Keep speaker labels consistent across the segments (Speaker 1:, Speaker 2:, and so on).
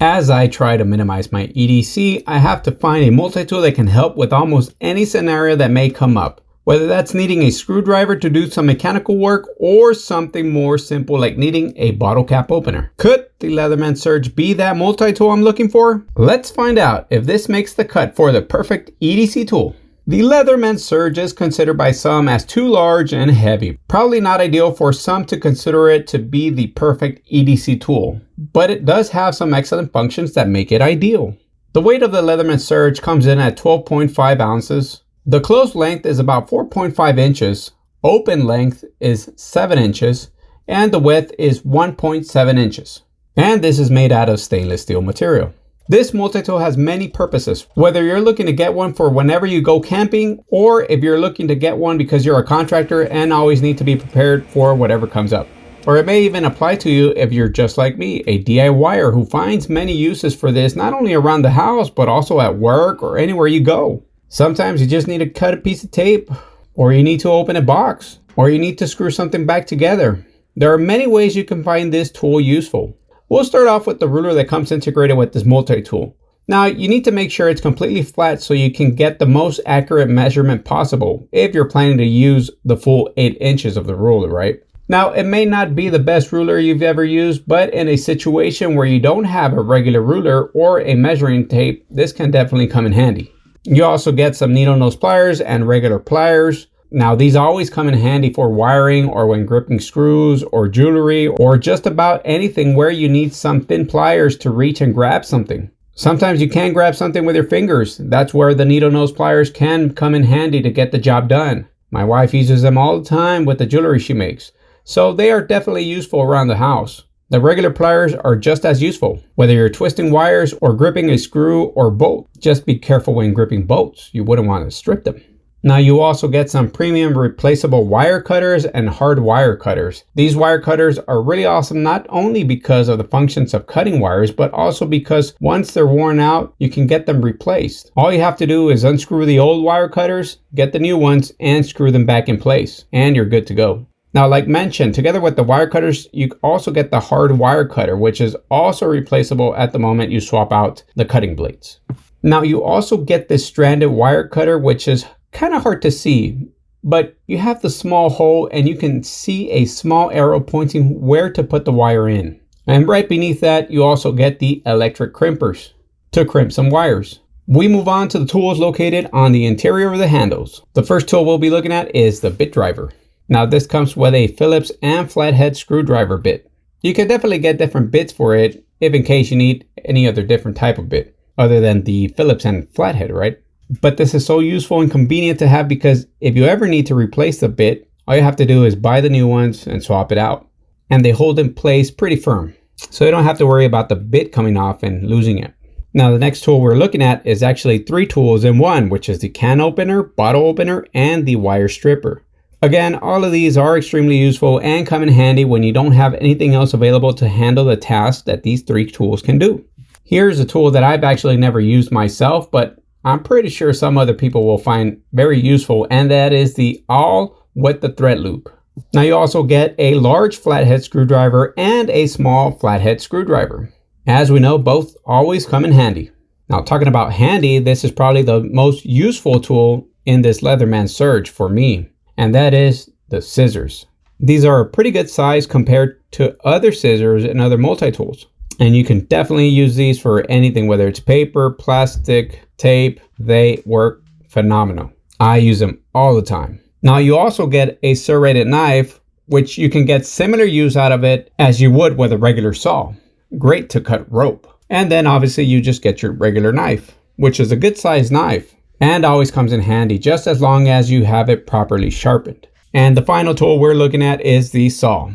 Speaker 1: As I try to minimize my EDC, I have to find a multi-tool that can help with almost any scenario that may come up. Whether that's needing a screwdriver to do some mechanical work or something more simple like needing a bottle cap opener. Could the Leatherman Surge be that multi-tool I'm looking for? Let's find out if this makes the cut for the perfect EDC tool. The Leatherman Surge is considered by some as too large and heavy. Probably not ideal for some to consider it to be the perfect EDC tool, but it does have some excellent functions that make it ideal. The weight of the Leatherman Surge comes in at 12.5 ounces. The closed length is about 4.5 inches, open length is 7 inches, and the width is 1.7 inches. And this is made out of stainless steel material. This multi-tool has many purposes, whether you're looking to get one for whenever you go camping, or if you're looking to get one because you're a contractor and always need to be prepared for whatever comes up. Or it may even apply to you if you're just like me, a DIYer who finds many uses for this not only around the house, but also at work or anywhere you go. Sometimes you just need to cut a piece of tape, or you need to open a box, or you need to screw something back together. There are many ways you can find this tool useful. We'll start off with the ruler that comes integrated with this multi-tool. Now, you need to make sure it's completely flat so you can get the most accurate measurement possible if you're planning to use the full 8 inches of the ruler, right? Now, it may not be the best ruler you've ever used, but in a situation where you don't have a regular ruler or a measuring tape, this can definitely come in handy. You also get some needle nose pliers and regular pliers. Now these always come in handy for wiring or when gripping screws or jewelry or just about anything where you need some thin pliers to reach and grab something. Sometimes you can't grab something with your fingers. That's where the needle nose pliers can come in handy to get the job done. My wife uses them all the time with the jewelry she makes. So they are definitely useful around the house. The regular pliers are just as useful, whether you're twisting wires or gripping a screw or bolt. Just be careful when gripping bolts. You wouldn't want to strip them. Now you also get some premium replaceable wire cutters and hard wire cutters. These wire cutters are really awesome not only because of the functions of cutting wires, but also because once they're worn out, you can get them replaced. All you have to do is unscrew the old wire cutters, get the new ones, and screw them back in place, and you're good to go. Now, like mentioned, together with the wire cutters, you also get the hard wire cutter, which is also replaceable at the moment you swap out the cutting blades. Now, you also get this stranded wire cutter, which is kind of hard to see, but you have the small hole and you can see a small arrow pointing where to put the wire in. And right beneath that, you also get the electric crimpers to crimp some wires. We move on to the tools located on the interior of the handles. The first tool we'll be looking at is the bit driver. Now this comes with a Phillips and flathead screwdriver bit. You can definitely get different bits for it if in case you need any other different type of bit other than the Phillips and flathead, right? But this is so useful and convenient to have because if you ever need to replace the bit, all you have to do is buy the new ones and swap it out. And they hold in place pretty firm, so you don't have to worry about the bit coming off and losing it. Now the next tool we're looking at is actually 3 tools in one, which is the can opener, bottle opener, and the wire stripper. Again, all of these are extremely useful and come in handy when you don't have anything else available to handle the task that these 3 tools can do. Here's a tool that I've actually never used myself, but I'm pretty sure some other people will find very useful, and that is the awl with the thread loop. Now you also get a large flathead screwdriver and a small flathead screwdriver. As we know, both always come in handy. Now talking about handy, this is probably the most useful tool in this Leatherman Surge for me, and that is the scissors. These are a pretty good size compared to other scissors and other multi-tools. And you can definitely use these for anything, whether it's paper, plastic, tape. They work phenomenal. I use them all the time. Now you also get a serrated knife, which you can get similar use out of it as you would with a regular saw. Great to cut rope. And then obviously you just get your regular knife, which is a good sized knife and always comes in handy just as long as you have it properly sharpened. And the final tool we're looking at is the saw,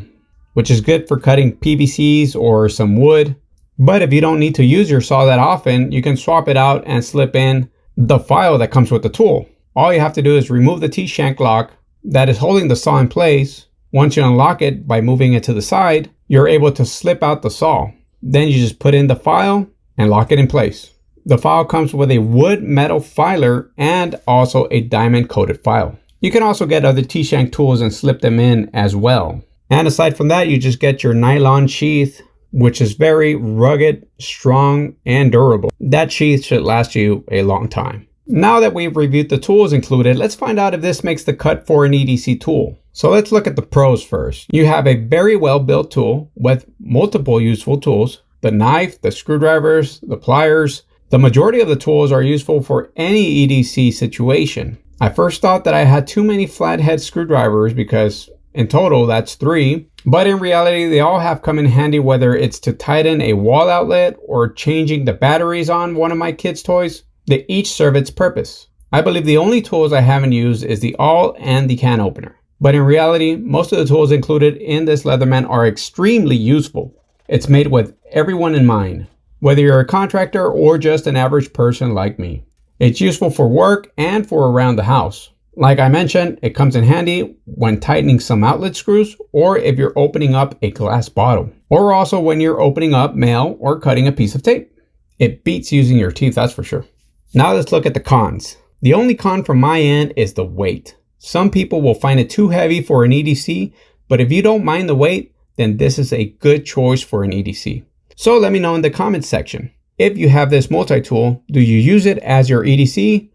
Speaker 1: which is good for cutting PVCs or some wood. But if you don't need to use your saw that often, you can swap it out and slip in the file that comes with the tool. All you have to do is remove the T-shank lock that is holding the saw in place. Once you unlock it by moving it to the side, you're able to slip out the saw. Then you just put in the file and lock it in place. The file comes with a wood metal filer and also a diamond coated file. You can also get other T-shank tools and slip them in as well. And aside from that, you just get your nylon sheath which is very rugged, strong, and durable. That sheath should last you a long time. Now that we've reviewed the tools included, let's find out if this makes the cut for an EDC tool. So let's look at the pros first. You have a very well built tool with multiple useful tools. The knife, the screwdrivers, the pliers. The majority of the tools are useful for any EDC situation. I first thought that I had too many flathead screwdrivers because in total that's 3, but in reality they all have come in handy, whether it's to tighten a wall outlet or changing the batteries on one of my kids' toys. They each serve its purpose. I believe the only tools I haven't used is the awl and the can opener. But in reality, most of the tools included in this Leatherman are extremely useful. It's made with everyone in mind, whether you're a contractor or just an average person like me. It's useful for work and for around the house. Like I mentioned, it comes in handy when tightening some outlet screws or if you're opening up a glass bottle, or also when you're opening up mail or cutting a piece of tape. It beats using your teeth, that's for sure. Now let's look at the cons. The only con from my end is the weight. Some people will find it too heavy for an EDC, but if you don't mind the weight, then this is a good choice for an EDC. So let me know in the comments section. If you have this multi-tool, do you use it as your EDC?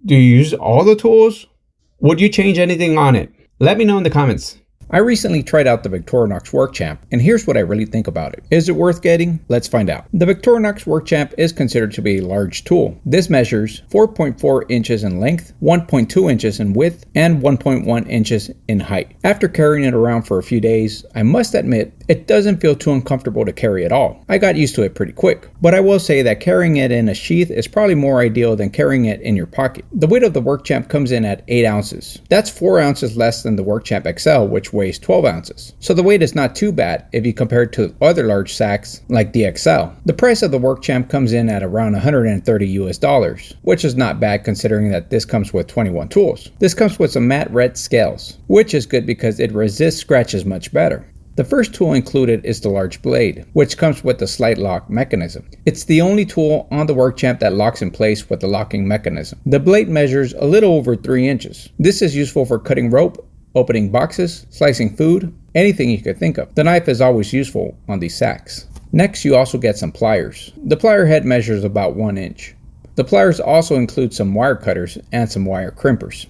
Speaker 1: Do you use all the tools? Would you change anything on it? Let me know in the comments.
Speaker 2: I recently tried out the Victorinox Work Champ, and here's what I really think about it. Is it worth getting? Let's find out. The Victorinox Work Champ is considered to be a large tool. This measures 4.4 inches in length, 1.2 inches in width, and 1.1 inches in height. After carrying it around for a few days, I must admit it doesn't feel too uncomfortable to carry at all. I got used to it pretty quick, but I will say that carrying it in a sheath is probably more ideal than carrying it in your pocket. The weight of the Work Champ comes in at 8 ounces. That's 4 ounces less than the Work Champ XL, which weighs 12 ounces. So the weight is not too bad if you compare it to other large sacks like the XL. The price of the Work Champ comes in at around $130 US, which is not bad considering that this comes with 21 tools. This comes with some matte red scales, which is good because it resists scratches much better. The first tool included is the large blade, which comes with the slide lock mechanism. It's the only tool on the Work Champ that locks in place with the locking mechanism. The blade measures a little over 3 inches. This is useful for cutting rope, opening boxes, slicing food, anything you could think of. The knife is always useful on these sacks. Next, you also get some pliers. The plier head measures about 1 inch. The pliers also include some wire cutters and some wire crimpers.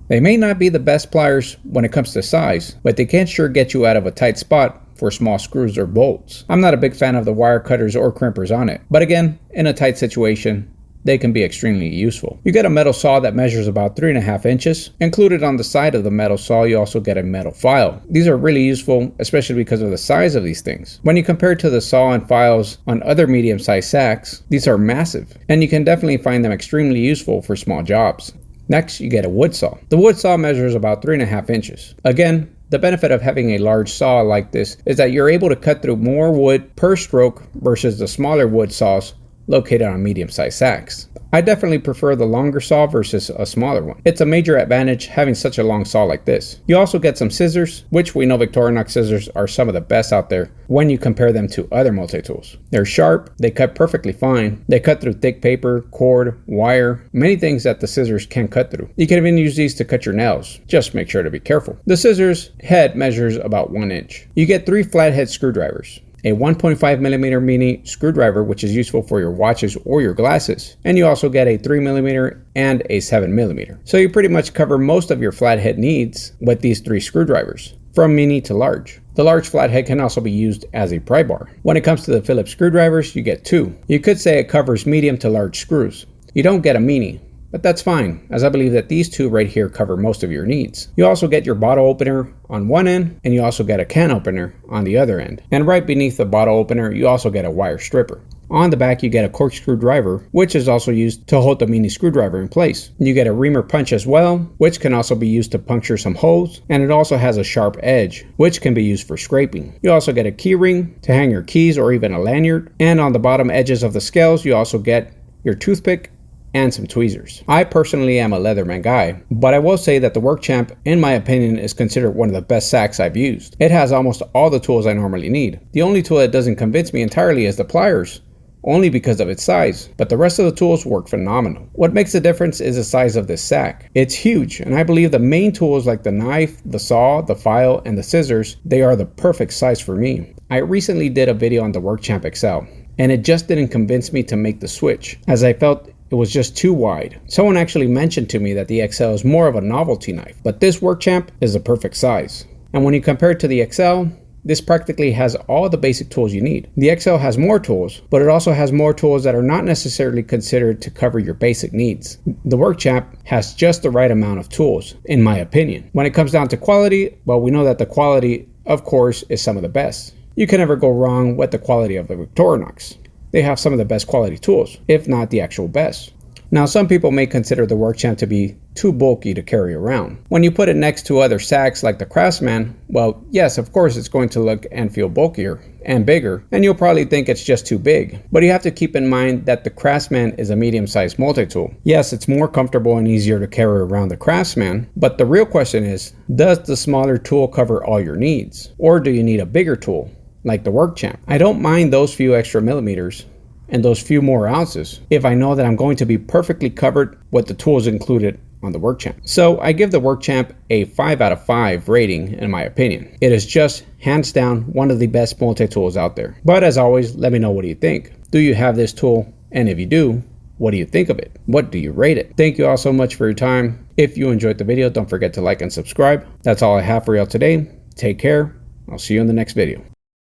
Speaker 2: They may not be the best pliers when it comes to size, but they can sure get you out of a tight spot for small screws or bolts. I'm not a big fan of the wire cutters or crimpers on it, but again, in a tight situation, they can be extremely useful. You get a metal saw that measures about 3.5 inches. Included on the side of the metal saw, you also get a metal file. These are really useful, especially because of the size of these things. When you compare to the saw and files on other medium-sized sacks, these are massive, and you can definitely find them extremely useful for small jobs. Next, you get a wood saw. The wood saw measures about 3.5 inches. Again, the benefit of having a large saw like this is that you're able to cut through more wood per stroke versus the smaller wood saws located on medium-sized sacks. I definitely prefer the longer saw versus a smaller one. It's a major advantage having such a long saw like this. You also get some scissors, which we know Victorinox scissors are some of the best out there when you compare them to other multi-tools. They're sharp, they cut perfectly fine, they cut through thick paper, cord, wire, many things that the scissors can cut through. You can even use these to cut your nails. Just make sure to be careful. The scissors head measures about 1 inch. You get 3 flathead screwdrivers. A 1.5mm mini screwdriver, which is useful for your watches or your glasses, and you also get a 3mm and a 7mm. So you pretty much cover most of your flathead needs with these 3 screwdrivers, from mini to large. The large flathead can also be used as a pry bar. When it comes to the Phillips screwdrivers, you get 2. You could say it covers medium to large screws. You don't get a mini, but that's fine, as I believe that these 2 right here cover most of your needs. You also get your bottle opener on one end, and you also get a can opener on the other end. And right beneath the bottle opener, you also get a wire stripper. On the back, you get a corkscrew driver, which is also used to hold the mini screwdriver in place. You get a reamer punch as well, which can also be used to puncture some holes, and it also has a sharp edge, which can be used for scraping. You also get a key ring to hang your keys or even a lanyard, and on the bottom edges of the scales, you also get your toothpick and some tweezers. I personally am a Leatherman guy, but I will say that the Work Champ, in my opinion, is considered one of the best sacks I've used. It has almost all the tools I normally need. The only tool that doesn't convince me entirely is the pliers, only because of its size, but the rest of the tools work phenomenal. What makes the difference is the size of this sack. It's huge, and I believe the main tools like the knife, the saw, the file, and the scissors, they are the perfect size for me. I recently did a video on the WorkChamp XL, and it just didn't convince me to make the switch, as I felt it was just too wide. Someone actually mentioned to me that the XL is more of a novelty knife, but this WorkChamp is the perfect size. And when you compare it to the XL, this practically has all the basic tools you need. The XL has more tools, but it also has more tools that are not necessarily considered to cover your basic needs. The WorkChamp has just the right amount of tools, in my opinion. When it comes down to quality, well, we know that the quality, of course, is some of the best. You can never go wrong with the quality of the Victorinox. They have some of the best quality tools, if not the actual best. Now, some people may consider the WorkChamp to be too bulky to carry around. When you put it next to other sacks like the Craftsman, well, yes, of course it's going to look and feel bulkier and bigger, and you'll probably think it's just too big. But you have to keep in mind that the Craftsman is a medium-sized multi-tool. Yes, it's more comfortable and easier to carry around the Craftsman, but the real question is, does the smaller tool cover all your needs? Or do you need a bigger tool, like the WorkChamp? I don't mind those few extra millimeters and those few more ounces if I know that I'm going to be perfectly covered with the tools included on the WorkChamp. So I give the WorkChamp a 5 out of 5 rating in my opinion. It is just hands down one of the best multi-tools out there. But as always, let me know what do you think. Do you have this tool? And if you do, what do you think of it? What do you rate it? Thank you all so much for your time. If you enjoyed the video, don't forget to like and subscribe. That's all I have for y'all today. Take care. I'll see you in the next video.